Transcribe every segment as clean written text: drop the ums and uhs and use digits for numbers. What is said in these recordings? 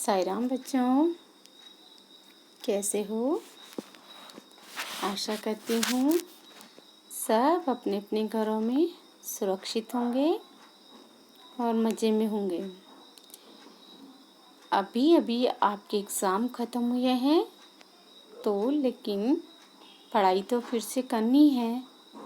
साई राम बच्चों, कैसे हो? आशा करती हूँ सब अपने अपने घरों में सुरक्षित होंगे और मज़े में होंगे। अभी अभी आपके एग्ज़ाम ख़त्म हुए हैं तो लेकिन पढ़ाई तो फिर से करनी है,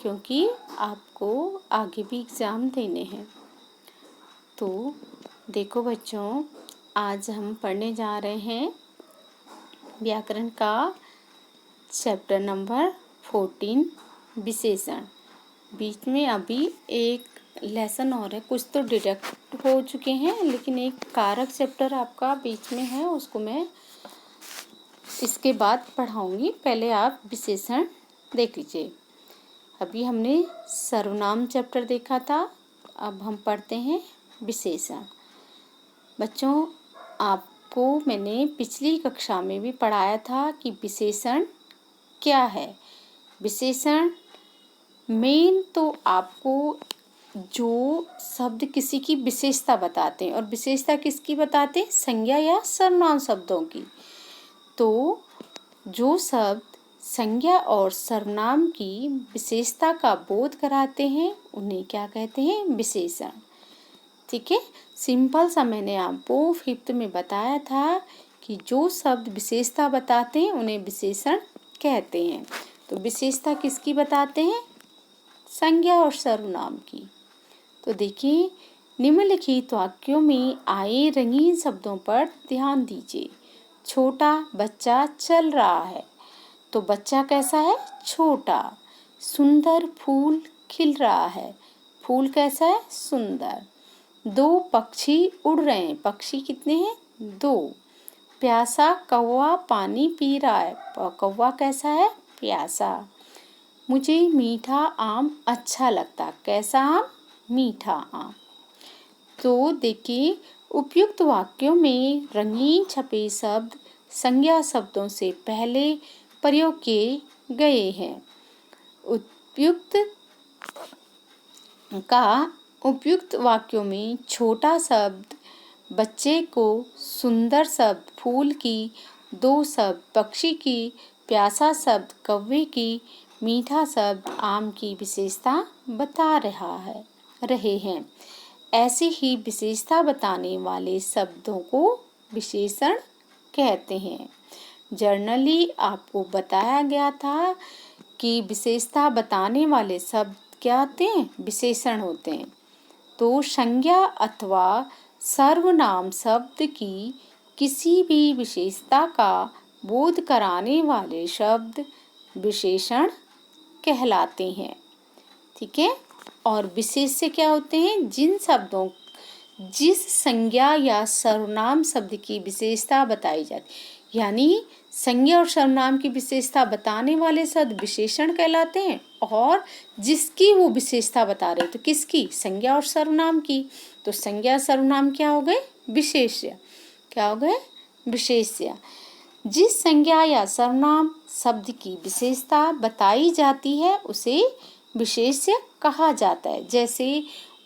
क्योंकि आपको आगे भी एग्ज़ाम देने हैं। तो देखो बच्चों, आज हम पढ़ने जा रहे हैं व्याकरण का चैप्टर नंबर 14 विशेषण। बीच में अभी एक लेसन और है, कुछ तो डिडक्ट हो चुके हैं, लेकिन एक कारक चैप्टर आपका बीच में है, उसको मैं इसके बाद पढ़ाऊंगी। पहले आप विशेषण देख लीजिए। अभी हमने सर्वनाम चैप्टर देखा था, अब हम पढ़ते हैं विशेषण। बच्चों, आपको मैंने पिछली कक्षा में भी पढ़ाया था कि विशेषण क्या है। विशेषण मेन तो आपको जो शब्द किसी की विशेषता बताते हैं, और विशेषता किसकी बताते हैं? संज्ञा या सर्वनाम शब्दों की। तो जो शब्द संज्ञा और सर्वनाम की विशेषता का बोध कराते हैं उन्हें क्या कहते हैं? विशेषण। ठीक है, सिंपल सा मैंने आपको 5th में बताया था कि जो शब्द विशेषता बताते हैं उन्हें विशेषण कहते हैं। तो विशेषता किसकी बताते हैं? संज्ञा और सर्वनाम की। तो देखिए, निम्नलिखित वाक्यों में आए रंगीन शब्दों पर ध्यान दीजिए। छोटा बच्चा चल रहा है, तो बच्चा कैसा है? छोटा। सुंदर फूल खिल रहा है, फूल कैसा है? सुंदर। दो पक्षी उड़ रहे हैं, पक्षी कितने हैं? दो। प्यासा कौवा पानी पी रहा है, कौवा कैसा है? प्यासा। मुझे मीठा आम अच्छा लगता, कैसा आम? मीठा आम। तो देखिए, उपयुक्त वाक्यों में रंगीन छपे शब्द संज्ञा शब्दों से पहले प्रयोग किए गए हैं। उपयुक्त वाक्यों में छोटा शब्द बच्चे को, सुंदर शब्द फूल की, दो शब्द पक्षी की, प्यासा शब्द कौवे की, मीठा शब्द आम की विशेषता बता रहे हैं। ऐसी ही विशेषता बताने वाले शब्दों को विशेषण कहते हैं। जर्नली आपको बताया गया था कि विशेषता बताने वाले शब्द क्या होते हैं? विशेषण होते हैं। तो संज्ञा अथवा सर्वनाम शब्द की किसी भी विशेषता का बोध कराने वाले शब्द विशेषण कहलाते हैं। ठीक है, और विशेष्य क्या होते हैं? जिस संज्ञा या सर्वनाम शब्द की विशेषता बताई जाती, यानी संज्ञा और सर्वनाम की विशेषता बताने वाले शब्द विशेषण कहलाते हैं, और जिसकी वो विशेषता बता रहे, तो किसकी? संज्ञा और सर्वनाम की। तो संज्ञा सर्वनाम क्या हो गए? विशेष्य। क्या हो गए? विशेष्य। जिस संज्ञा या सर्वनाम शब्द की विशेषता बताई जाती है उसे विशेष्य कहा जाता है। जैसे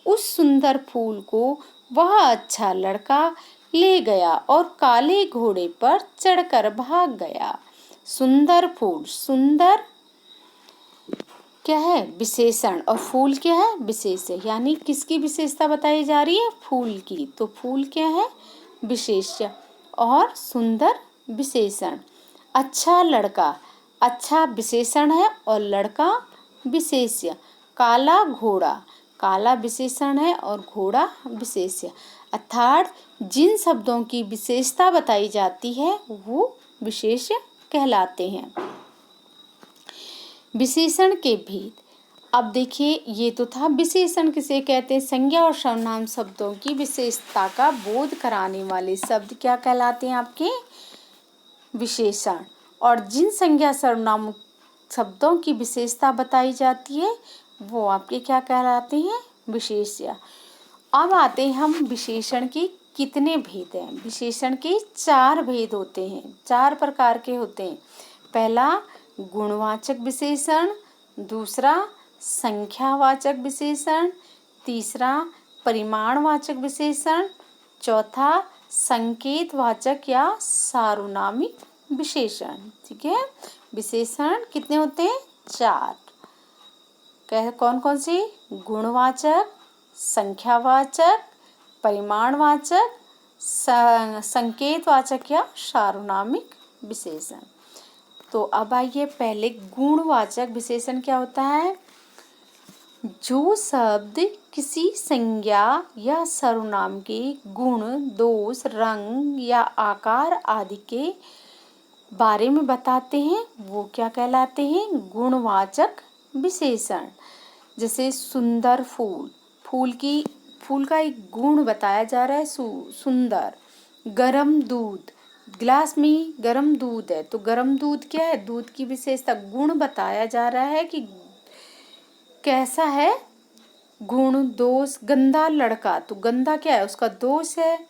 उस सुंदर फूल को वह अच्छा लड़का ले गया और काले घोड़े पर चढ़कर भाग गया। सुंदर फूल, सुंदर क्या है? विशेषण, और फूल क्या है? विशेष्य। यानी किसकी विशेषता बताई जा रही है? फूल की। तो फूल क्या है? विशेष्य, और सुंदर विशेषण। अच्छा लड़का, अच्छा विशेषण है और लड़का विशेष्य। काला घोड़ा, काला विशेषण है और घोड़ा विशेष्य। अर्थात जिन शब्दों की विशेषता बताई जाती है वो विशेष्य कहलाते हैं। विशेषण के भेद। अब देखिए, ये तो था विशेषण किसे कहते हैं? संज्ञा और सर्वनाम शब्दों की विशेषता का बोध कराने वाले शब्द क्या कहलाते हैं? आपके विशेषण। और जिन संज्ञा सर्वनाम शब्दों की विशेषता बताई जाती है वो आपके क्या कहलाते हैं? विशेष्य। अब आते हैं हम विशेषण के कितने भेद हैं। विशेषण के 4 भेद होते हैं, 4 प्रकार के होते हैं। पहला गुणवाचक विशेषण, दूसरा संख्यावाचक विशेषण, तीसरा परिमाणवाचक विशेषण, चौथा संकेतवाचक या सार्वनामिक विशेषण। ठीक है, विशेषण कितने होते हैं? 4। कौन कौन से? गुणवाचक, संख्यावाचक, परिमाणवाचक, संकेतवाचक या सार्वनामिक विशेषण। तो अब आइए पहले गुणवाचक विशेषण क्या होता है? जो शब्द किसी संज्ञा या सर्वनाम के गुण, दोष, रंग या आकार आदि के बारे में बताते हैं वो क्या कहलाते हैं? गुणवाचक विशेषण। जैसे सुंदर फूल, फूल का एक गुण बताया जा रहा है सुंदर। गरम दूध, गिलास में गरम दूध है तो गरम दूध क्या है? दूध की विशेषता, गुण बताया जा रहा है कि कैसा है गुण। दोष, गंदा लड़का, तो गंदा क्या है? उसका दोष है।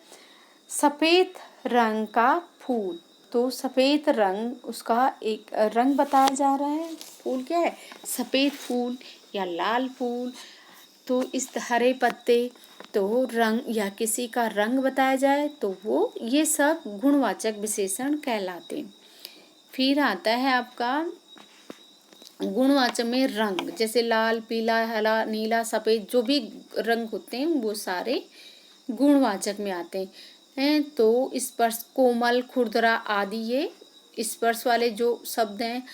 सफेद रंग का फूल, तो सफेद रंग उसका एक रंग बताया जा रहा है। फूल क्या है? सफेद फूल या लाल फूल। तो इस हरे पत्ते, तो रंग या किसी का रंग बताया जाए तो वो ये सब गुणवाचक विशेषण कहलाते। फिर आता है आपका गुणवाचक में रंग, जैसे लाल, पीला, हरा, नीला, सफेद, जो भी रंग होते हैं वो सारे गुणवाचक में आते हैं। तो स्पर्श, कोमल, खुरदरा आदि ये स्पर्श वाले जो शब्द हैं।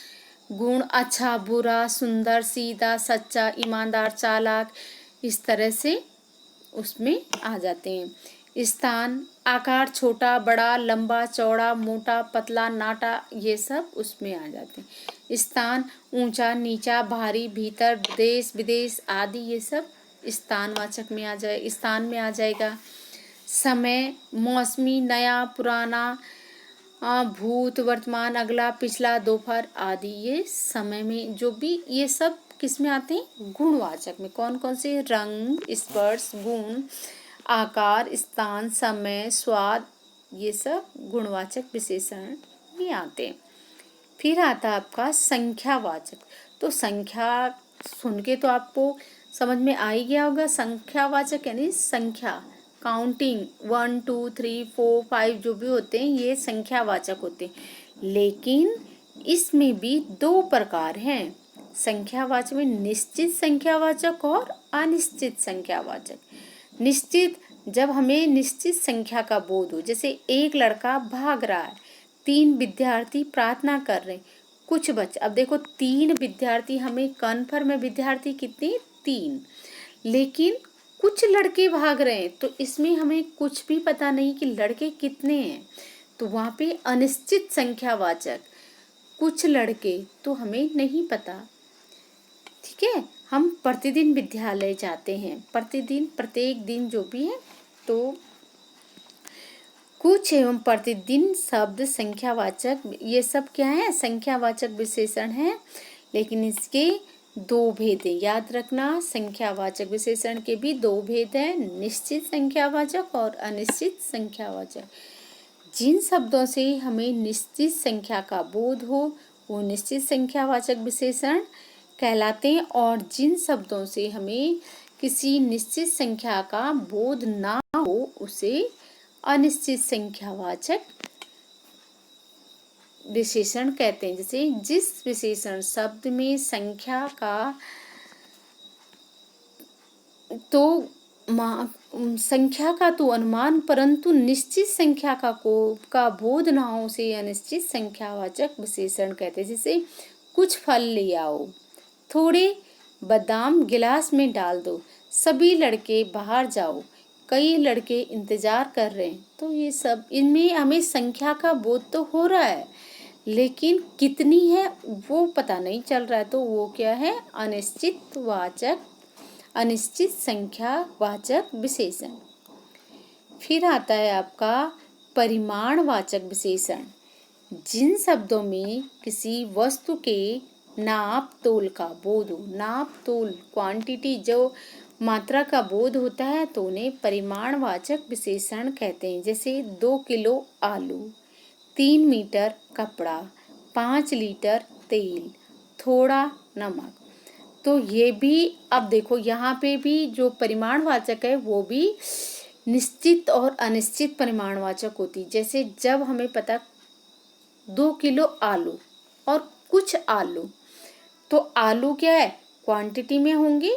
गुण, अच्छा, बुरा, सुंदर, सीधा, सच्चा, ईमानदार, चालाक, इस तरह से उसमें आ जाते हैं। स्थान, आकार, छोटा, बड़ा, लंबा, चौड़ा, मोटा, पतला, नाटा, ये सब उसमें आ जाते हैं। स्थान, ऊंचा, नीचा, भारी, भीतर, देश, विदेश आदि ये सब स्थानवाचक में आ जाए, स्थान में आ जाएगा। समय, मौसमी, नया, पुराना, भूत, वर्तमान, अगला, पिछला, दोपहर आदि ये समय में जो भी ये सब किस में आते हैं? गुणवाचक में। कौन कौन से? रंग, स्पर्श, गुण, आकार, स्थान, समय, स्वाद, ये सब गुणवाचक विशेषण में आते हैं। फिर आता है आपका संख्यावाचक। तो संख्या सुन के तो आपको समझ में आ ही गया होगा। संख्यावाचक यानी संख्या, काउंटिंग, 1 2 3 4 5 जो भी होते हैं ये संख्यावाचक होते हैं। लेकिन इसमें भी 2 प्रकार हैं संख्यावाचक में, निश्चित संख्यावाचक और अनिश्चित संख्यावाचक। निश्चित, जब हमें निश्चित संख्या का बोध हो, जैसे एक लड़का भाग रहा है, 3 विद्यार्थी प्रार्थना कर रहे हैं, कुछ बच्चे, अब देखो 3 विद्यार्थी, हमें कन्फर्म है विद्यार्थी कितने? 3, लेकिन कुछ लड़के भाग रहे हैं तो इसमें हमें कुछ भी पता नहीं कि लड़के कितने हैं, तो वहाँ पे अनिश्चित संख्यावाचक, कुछ लड़के, तो हमें नहीं पता। ठीक है, हम प्रतिदिन विद्यालय जाते हैं, प्रतिदिन, प्रत्येक दिन जो भी है, तो कुछ एवं प्रतिदिन शब्द संख्यावाचक, ये सब क्या है? संख्यावाचक विशेषण है। लेकिन इसके 2 भेद हैं, याद रखना। संख्यावाचक विशेषण के भी 2 भेद हैं, निश्चित संख्यावाचक और अनिश्चित संख्यावाचक। जिन शब्दों से हमें निश्चित संख्या का बोध हो वो निश्चित संख्यावाचक विशेषण कहलाते हैं, और जिन शब्दों से हमें किसी निश्चित संख्या का बोध ना हो उसे अनिश्चित संख्यावाचक विशेषण कहते हैं। जैसे जिस विशेषण शब्द में संख्या का तो संख्या का तो अनुमान परंतु निश्चित संख्या का बोध ना हो उसे अनिश्चित संख्यावाचक विशेषण कहते हैं। जैसे कुछ फल ले आओ, थोड़े बादाम गिलास में डाल दो, सभी लड़के बाहर जाओ, कई लड़के इंतजार कर रहे हैं। तो ये सब, इनमें हमें संख्या का बोध तो हो रहा है लेकिन कितनी है वो पता नहीं चल रहा है, तो वो क्या है? अनिश्चित संख्यावाचक विशेषण। फिर आता है आपका परिमाणवाचक विशेषण। जिन शब्दों में किसी वस्तु के नाप तोल का बोध हो, नाप तोल, क्वांटिटी, जो मात्रा का बोध होता है, तो उन्हें परिमाणवाचक विशेषण कहते हैं। जैसे 2 किलो आलू, 3 मीटर कपड़ा, 5 लीटर तेल, थोड़ा नमक। तो ये भी, अब देखो यहाँ पे भी जो परिमाणवाचक है वो भी निश्चित और अनिश्चित परिमाणवाचक होती। जैसे जब हमें पता 2 किलो आलू और कुछ आलू, तो आलू क्या है, क्वांटिटी में होंगे,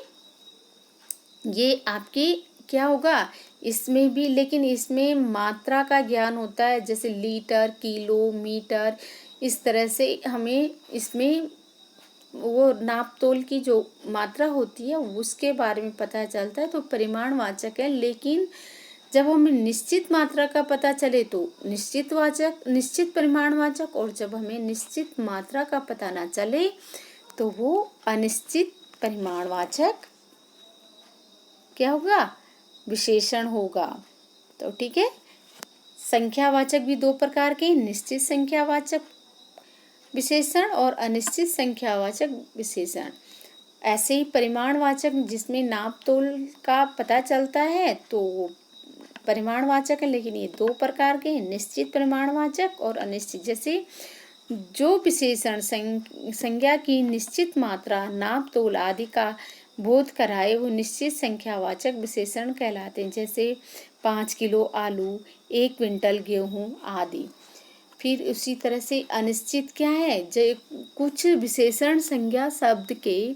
ये आपके क्या होगा इसमें भी, लेकिन इसमें मात्रा का ज्ञान होता है, जैसे लीटर, किलो, मीटर, इस तरह से हमें इसमें वो नाप तोल की जो मात्रा होती है उसके बारे में पता चलता है, तो परिमाणवाचक है। लेकिन जब हमें निश्चित मात्रा का पता चले तो निश्चित परिमाणवाचक, और जब हमें निश्चित मात्रा का पता ना चले तो वो अनिश्चित परिमाणवाचक क्या होगा, विशेषण होगा। तो ठीक है, संख्यावाचक भी दो प्रकार के, निश्चित संख्यावाचक विशेषण और अनिश्चित संख्यावाचक विशेषण। ऐसे ही परिमाणवाचक जिसमें नाप तोल का पता चलता है तो वो परिमाणवाचक है, लेकिन ये दो प्रकार के, निश्चित परिमाणवाचक और अनिश्चित। जैसे जो विशेषण संज्ञा की निश्चित मात्रा, नाप तोल आदि का बोध कराए वो निश्चित संख्यावाचक विशेषण कहलाते हैं। जैसे 5 किलो आलू, 1 क्विंटल गेहूँ आदि। फिर उसी तरह से अनिश्चित क्या है, जो कुछ विशेषण संज्ञा शब्द के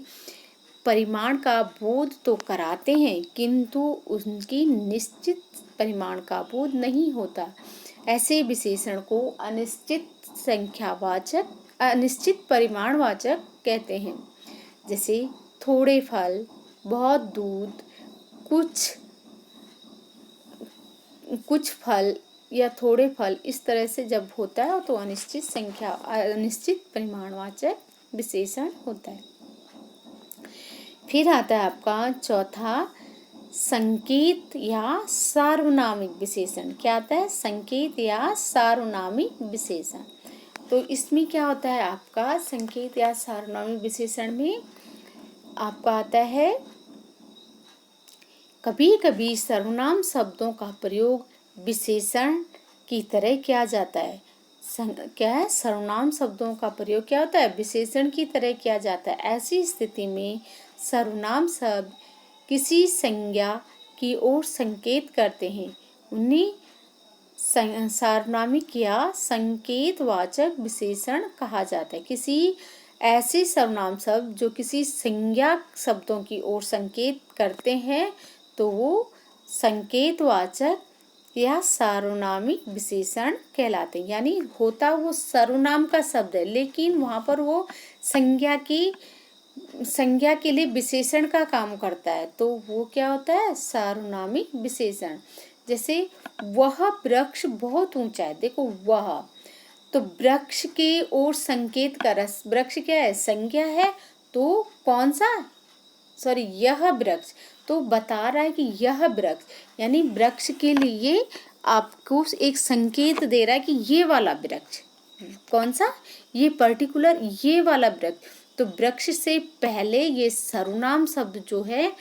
परिमाण का बोध तो कराते हैं किंतु उनकी निश्चित परिमाण का बोध नहीं होता। ऐसे विशेषण को अनिश्चित परिमाणवाचक कहते हैं। जैसे थोड़े फल, बहुत दूध, कुछ फल या थोड़े फल, इस तरह से जब होता है तो अनिश्चित परिमाणवाचक विशेषण होता है। फिर आता है आपका चौथा, संकेत या सार्वनामिक विशेषण। क्या आता है, संकेत या सार्वनामिक विशेषण। तो इसमें क्या होता है आपका, संकेत या सार्वनामिक विशेषण में आपका आता है, कभी कभी सर्वनाम शब्दों का प्रयोग विशेषण की तरह किया जाता है। क्या है, सर्वनाम शब्दों का प्रयोग क्या होता है, विशेषण की तरह किया जाता है। ऐसी स्थिति में सर्वनाम शब्द किसी संज्ञा की ओर संकेत करते हैं, उन्हें सार्वनामिक या संकेतवाचक विशेषण कहा जाता है। किसी ऐसे सर्वनाम शब्द जो किसी संज्ञा शब्दों की ओर संकेत करते हैं तो वो संकेतवाचक या सार्वनामिक विशेषण कहलाते हैं। यानी होता वो सर्वनाम का शब्द है, लेकिन वहाँ पर वो संज्ञा के लिए विशेषण का काम करता है, तो वो क्या होता है, सार्वनामिक विशेषण। जैसे वह वृक्ष बहुत ऊंचा है, देखो वह, तो वृक्ष के ओर संकेत कर, वृक्ष क्या है, संज्ञा है, तो कौन सा, यह वृक्ष, तो बता रहा है कि यह वृक्ष, यानी वृक्ष के लिए आपको एक संकेत दे रहा है कि ये वाला वृक्ष, कौन सा, ये पर्टिकुलर ये वाला वृक्ष। तो वृक्ष से पहले ये सर्वनाम शब्द जो है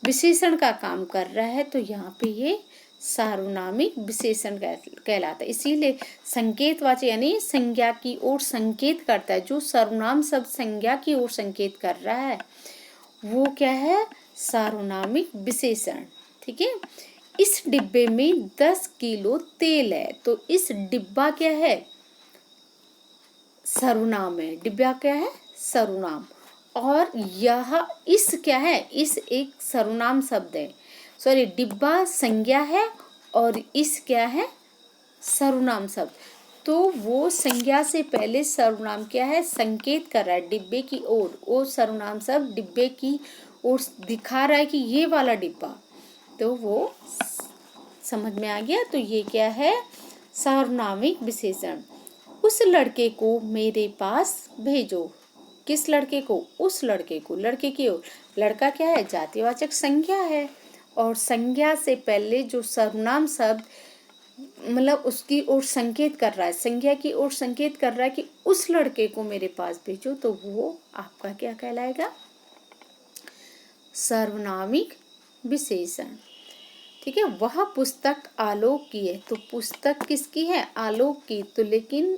विशेषण का काम कर रहा है, तो यहाँ पे ये सार्वनामिक विशेषण कहलाता है। इसीलिए संकेतवाचक यानी संज्ञा की ओर संकेत करता है, जो सर्वनाम शब्द संज्ञा की ओर संकेत कर रहा है वो क्या है, सार्वनामिक विशेषण। ठीक है, इस डिब्बे में 10 किलो तेल है, तो इस डिब्बा क्या है, सर्वनाम है, डिब्बा क्या है, सर्वनाम। और यह इस क्या है, इस एक सर्वनाम शब्द है, डिब्बा संज्ञा है और इस क्या है, सर्वनाम शब्द। तो वो संज्ञा से पहले सर्वनाम क्या है, संकेत कर रहा है डिब्बे की ओर, वो सर्वनाम शब्द डिब्बे की ओर दिखा रहा है कि ये वाला डिब्बा, तो वो समझ में आ गया। तो ये क्या है, सार्वनामिक विशेषण। उस लड़के को मेरे पास भेजो, किस लड़के को, उस लड़के को, लड़के की ओर, लड़का क्या है, जातिवाचक संज्ञा है, और संज्ञा से पहले जो सर्वनाम शब्द मतलब उसकी ओर संकेत कर रहा है, संज्ञा की ओर संकेत कर रहा है कि उस लड़के को मेरे पास भेजो, तो वो आपका क्या कहलाएगा, सार्वनामिक विशेषण। ठीक है, वह पुस्तक आलोक की है, तो पुस्तक किसकी है, आलोक की, तो लेकिन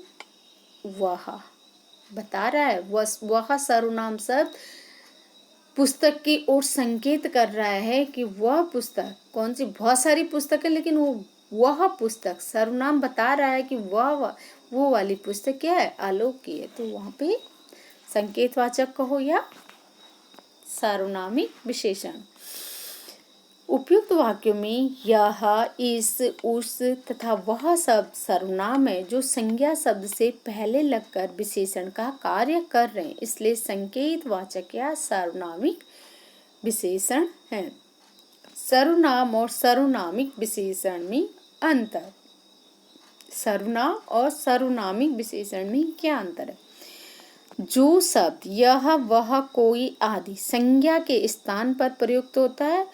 वह बता रहा है, वह सर्वनाम शब्द पुस्तक की ओर संकेत कर रहा है कि वह पुस्तक कौन सी, बहुत सारी पुस्तक है लेकिन वह पुस्तक सर्वनाम बता रहा है कि वो वाली पुस्तक क्या है, आलोक की है। तो वहाँ पे संकेतवाचक कहो या सार्वनामिक विशेषण। उपयुक्त वाक्यों में यह, इस, उस तथा वह शब्द सर्वनाम है जो संज्ञा शब्द से पहले लगकर विशेषण का कार्य कर रहे हैं, इसलिए संकेतवाचक या सार्वनामिक विशेषण है। सर्वनाम और सार्वनामिक विशेषण में अंतर। सर्वनाम और सार्वनामिक विशेषण में क्या अंतर है? जो शब्द यह, वह, कोई आदि संज्ञा के स्थान पर प्रयुक्त होता है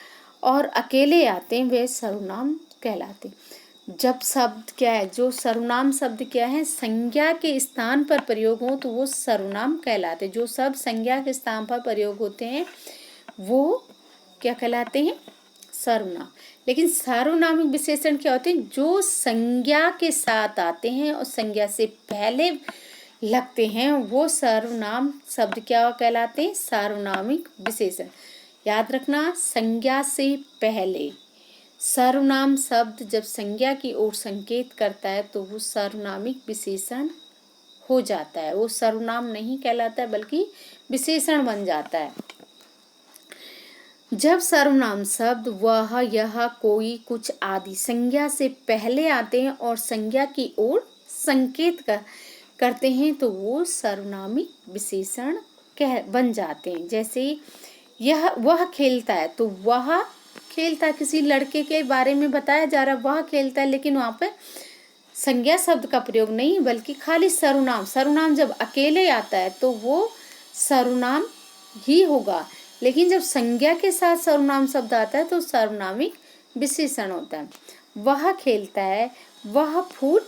और अकेले आते हैं वे सर्वनाम कहलाते हैं। जब शब्द क्या है, जो सर्वनाम शब्द क्या है, संज्ञा के स्थान पर प्रयोग हो तो वो सर्वनाम कहलाते हैं। जो शब्द संज्ञा के स्थान पर प्रयोग होते हैं वो क्या कहलाते हैं, सर्वनाम। लेकिन सार्वनामिक विशेषण क्या होते हैं, जो संज्ञा के साथ आते हैं और संज्ञा से पहले लगते हैं वो सर्वनाम शब्द क्या कहलाते हैं, सार्वनामिक विशेषण। याद रखना, संज्ञा से पहले सर्वनाम शब्द जब संज्ञा की ओर संकेत करता है तो वो सार्वनामिक विशेषण हो जाता है, वो सर्वनाम नहीं कहलाता है बल्कि विशेषण बन जाता है। जब सर्वनाम शब्द वह, यह, कोई, कुछ आदि संज्ञा से पहले आते हैं और संज्ञा की ओर संकेत करते हैं तो वो सर्वनामिक विशेषण बन जाते हैं। जैसे वह खेलता है तो वह खेलता, किसी लड़के के बारे में बताया जा रहा है वह खेलता है, लेकिन वहाँ पे संज्ञा शब्द का प्रयोग नहीं बल्कि खाली सर्वनाम। सर्वनाम जब अकेले आता है तो वो सर्वनाम ही होगा, लेकिन जब संज्ञा के साथ सर्वनाम शब्द आता है तो सर्वनामिक विशेषण होता है। वह खेलता है, वह फूल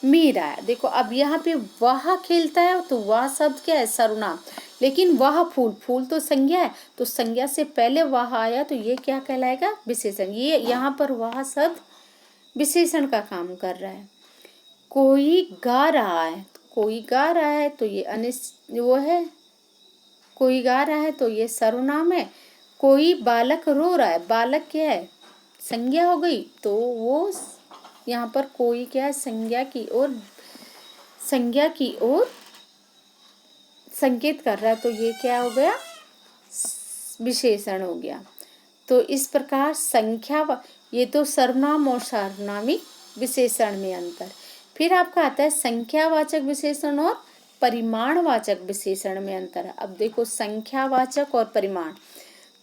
मेरा है। देखो अब यहाँ पे वह खेलता है तो वह शब्द क्या है, सर्वनाम, लेकिन वह फूल तो संज्ञा है, तो संज्ञा से पहले वह आया तो ये क्या कहलाएगा, विशेषण। ये यहाँ पर वह शब्द विशेषण का काम कर रहा है। कोई गा रहा है, कोई गा रहा है तो ये वो है, कोई गा रहा है तो ये सर्वनाम है। कोई बालक रो रहा है, बालक क्या है, संज्ञा हो गई, तो वो यहाँ पर कोई क्या है, संज्ञा की ओर संकेत कर रहा है, तो ये क्या हो गया, विशेषण हो गया। तो इस प्रकार ये तो सर्वनाम और सार्वनामिक विशेषण में अंतर। फिर आपका आता है संख्यावाचक विशेषण और परिमाणवाचक विशेषण में अंतर है। अब देखो संख्यावाचक और परिमाण,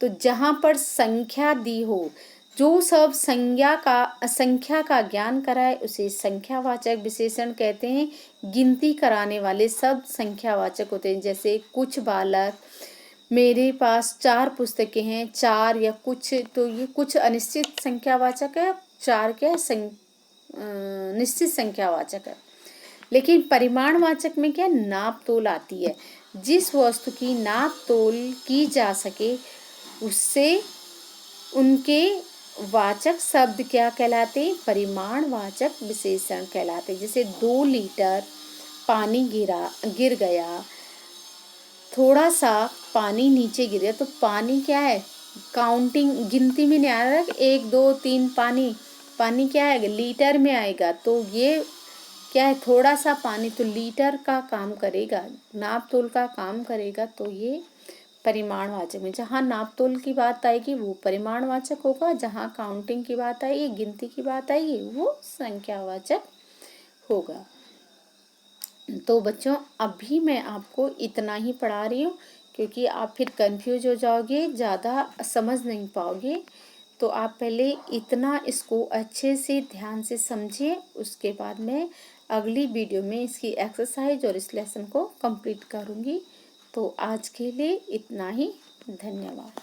तो जहाँ पर संख्या दी हो, जो सब संख्या का ज्ञान कराए उसे संख्यावाचक विशेषण कहते हैं। गिनती कराने वाले शब्द संख्यावाचक होते हैं। जैसे कुछ बालक, मेरे पास 4 पुस्तकें हैं, 4 या कुछ, तो ये कुछ अनिश्चित संख्यावाचक है, 4 क्या है, निश्चित संख्यावाचक है। लेकिन परिमाणवाचक में क्या, नाप तोल आती है। जिस वस्तु की नाप तोल की जा सके उससे उनके वाचक शब्द क्या कहलाते, परिमाणवाचक विशेषण कहलाते। जैसे 2 लीटर पानी गिर गया, थोड़ा सा पानी नीचे गिर गया, तो पानी क्या है, काउंटिंग गिनती में नहीं आ रहा, 1 2 3 पानी क्या है, लीटर में आएगा, तो ये क्या है, थोड़ा सा पानी, तो लीटर का काम करेगा, नाप तोल का काम करेगा, तो ये परिमाणवाचक में। जहाँ नाप तोल की बात आएगी वो परिमाणवाचक होगा, जहाँ काउंटिंग की बात आएगी, गिनती की बात आएगी, वो संख्यावाचक होगा। तो बच्चों अभी मैं आपको इतना ही पढ़ा रही हूँ, क्योंकि आप फिर कंफ्यूज हो जाओगे, ज़्यादा समझ नहीं पाओगे। तो आप पहले इतना इसको अच्छे से ध्यान से समझिए, उसके बाद मैं अगली वीडियो में इसकी एक्सरसाइज और इस लेसन को कंप्लीट करूँगी। तो आज के लिए इतना ही, धन्यवाद।